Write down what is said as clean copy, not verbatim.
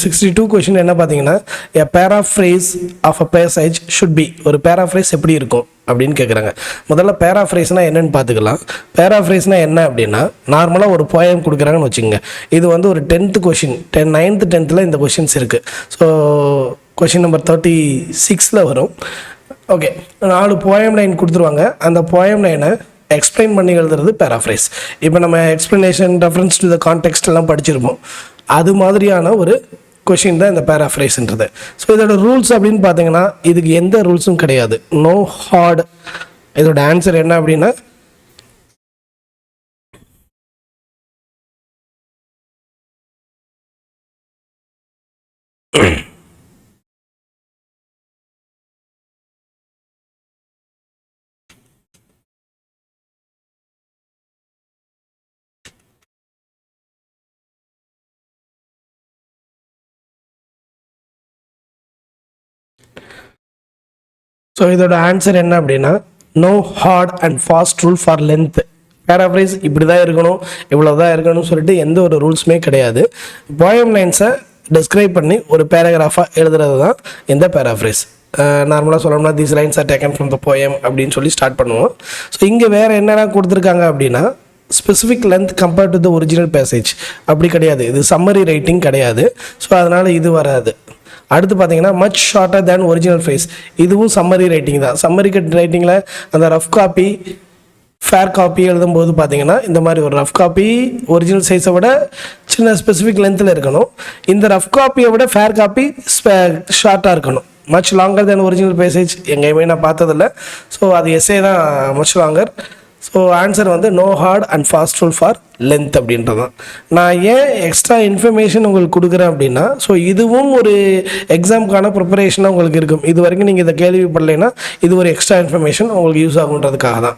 62 question என்ன பார்த்தீங்கன்னா a paraphrase of a passage should be ஒரு paraphrase எப்படி இருக்கும் அப்படின்னு கேட்குறாங்க. முதல்ல paraphrase-னா என்னன்னு பார்த்துக்கலாம். paraphrase-னா என்ன அப்படின்னா நார்மலாக ஒரு போயம் கொடுக்குறாங்கன்னு வச்சுக்கோங்க. இது வந்து ஒரு 10th கொஷின் 9th 10th இந்த கொஷின்ஸ் இருக்குது. ஸோ கொஷின் நம்பர் 36 வரும். ஓகே, 4 போயம் லைன் கொடுத்துருவாங்க. அந்த போயம் லைனை எக்ஸ்பிளைன் பண்ணி எழுதுறது பேராஃப்ரைஸ். இப்போ நம்ம explanation reference to the context எல்லாம் படிச்சிருப்போம். அது மாதிரியான ஒரு கொஷின் தான் இந்த பேராஃப்ரைஸ்ன்றது. ஸோ இதோட ரூல்ஸ் அப்படின்னு பார்த்தீங்கன்னா இதுக்கு எந்த ரூல்ஸும் கிடையாது. No hard. இதோட ஆன்சர் என்ன அப்படின்னா ஸோ இதோட ஆன்சர் என்ன அப்படின்னா no hard and fast rule for length. Paraphrase இப்படி தான் இருக்கணும், இவ்வளோ தான் இருக்கணும்னு சொல்லிட்டு எந்த ஒரு ரூல்ஸுமே கிடையாது. போயம் லைன்ஸை டிஸ்கிரைப் பண்ணி ஒரு பேராகிராஃபாக எழுதுறது தான் இந்த பேராஃப்ரைஸ். நார்மலாக சொல்லணும்னா these lines are taken from the poem அப்படின்னு சொல்லி ஸ்டார்ட் பண்ணுவோம். ஸோ இங்கே வேறு என்னென்ன கொடுத்துருக்காங்க அப்படின்னா specific length compared to the original passage அப்படி கிடையாது. இது சம்மரி ரைட்டிங் கிடையாது. ஸோ அதனால் இது வராது. அடுத்து பார்த்தீங்கன்னா மச் ஷார்ட்டர் தேன் ஒரிஜினல் ஃப்ரேஸ். இதுவும் சம்மரி ரைட்டிங் தான். சம்மரி ரைட்டிங்கில் அந்த ரஃப் காப்பி ஃபேர் காப்பி எழுதும்போது பார்த்தீங்கன்னா இந்த மாதிரி ஒரு ரஃப் காப்பி ஒரிஜினல் சைஸை விட சின்ன ஸ்பெசிஃபிக் லென்த்தில் இருக்கணும். இந்த ரஃப் காப்பியை விட ஃபேர் காப்பி ஷார்ட்டாக இருக்கணும். Much longer than original passage எங்கேயுமே நான் பார்த்ததில்ல. ஸோ அது எஸ்ஏ தான் மச் லாங்கர். ஸோ ஆன்சர் வந்து no hard and fast rule for length அப்படின்றது தான். நான் ஏன் எக்ஸ்ட்ரா இன்ஃபர்மேஷன் உங்களுக்கு கொடுக்குறேன் அப்படின்னா ஸோ இதுவும் ஒரு எக்ஸாமுக்கான ப்ரிப்பரேஷனாக உங்களுக்கு இருக்கும். இது வரைக்கும் நீங்கள் இதை கேள்விப்படலைன்னா இது ஒரு எக்ஸ்ட்ரா இன்ஃபர்மேஷன் உங்களுக்கு யூஸ் ஆகுன்றதுக்காக தான்.